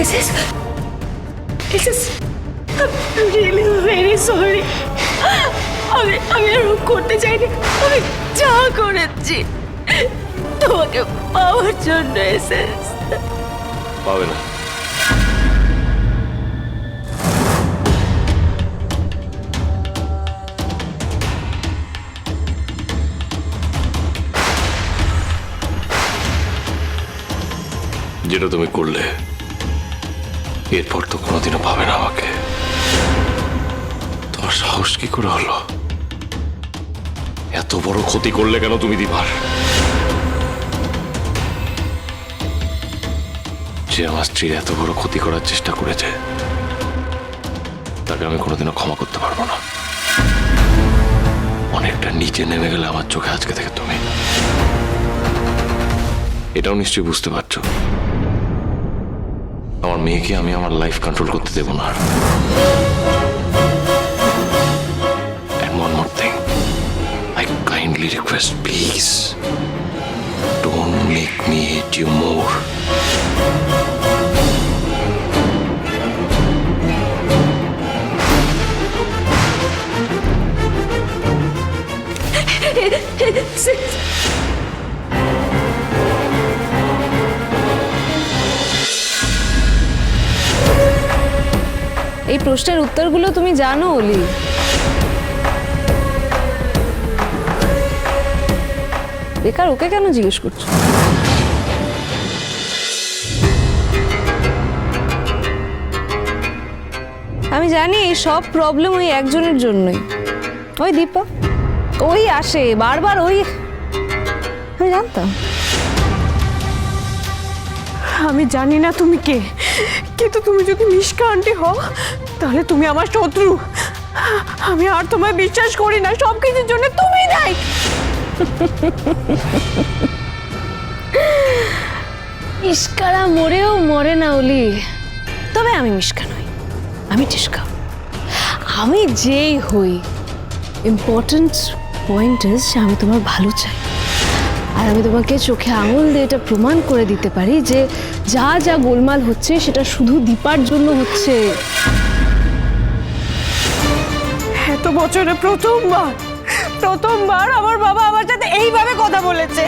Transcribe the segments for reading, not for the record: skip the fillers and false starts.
SS SS really very sorry. আমি আর করতে চাইনি। আমি যা করেছি তোমাকে পাওয়ার জন্য। এসএস পাবে না। যেটা তুমি করলে এরপর তো কোনোদিনও পাবে না আমাকে। তোমার সাহস কি করে হলো? এত বড় ক্ষতি করলে কেন তুমি দীপার? যে আমার স্ত্রীর এত বড় ক্ষতি করার চেষ্টা করেছে তাকে আমি কোনোদিনও ক্ষমা করতে পারবো না। অনেকটা নিচে নেমে গেলে আমার চোখে আজকে থেকে তুমি। এটাও নিশ্চয়ই বুঝতে পারছো আমার মেয়েকে আমি আমার লাইফ কন্ট্রোল করতে দেবো না। And one more thing, I kindly request, please, don't make me hate you more. এই প্রশ্নের উত্তরগুলো তুমি জানো অলি? বেকার ওকে কেন জিজ্ঞেস করছো? আমি জানি এই সব প্রবলেম ওই একজনের জন্যই, ওই দীপা। ওই আসে বারবার, ওই আমি জানতাম। আমি জানি না তুমি কে, কিন্তু তুমি যদি মিশকা আন্টি হও তাহলে তুমি আমার শত্রু। আমি আর তোমায় বিশ্বাস করি না। সবকিছুর জন্য তুমি দায়ী। মিশকারা মরেও মরে না অলি। তবে আমি মিশকা নই, আমি টিশকা। আমি যেই হই, ইম্পর্টেন্ট পয়েন্ট ইজ যে আমি তোমার ভালো চাই। আর আমি তোমাকে চোখে আঙুল দিয়ে এটা প্রমাণ করে দিতে পারি যে যা যা গোলমাল হচ্ছে সেটা শুধু দীপার জন্য হচ্ছে। এত বছরে প্রথমবার আমার বাবা আমার সাথে এইভাবে কথা বলেছে।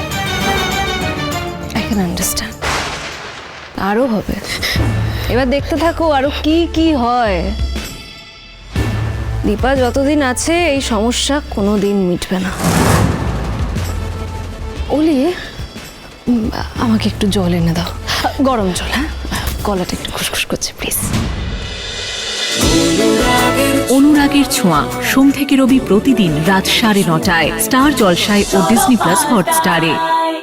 I can understand. আরো হবে, এবার দেখতে থাকো আরো কি কি হয়। দীপা যতদিন আছে এই সমস্যা কোনোদিন মিটবে না। ওলি, আমাকে একটু জল এনে দাও, গরম জল। হ্যাঁ, গলাটা একটু খুসখুস করছে, প্লিজ। অনুরাগের ছোঁয়া সোম থেকে রবি প্রতিদিন রাত 9:30টায় স্টার জলসায় ও ডিজনি প্লাস হটস্টারে।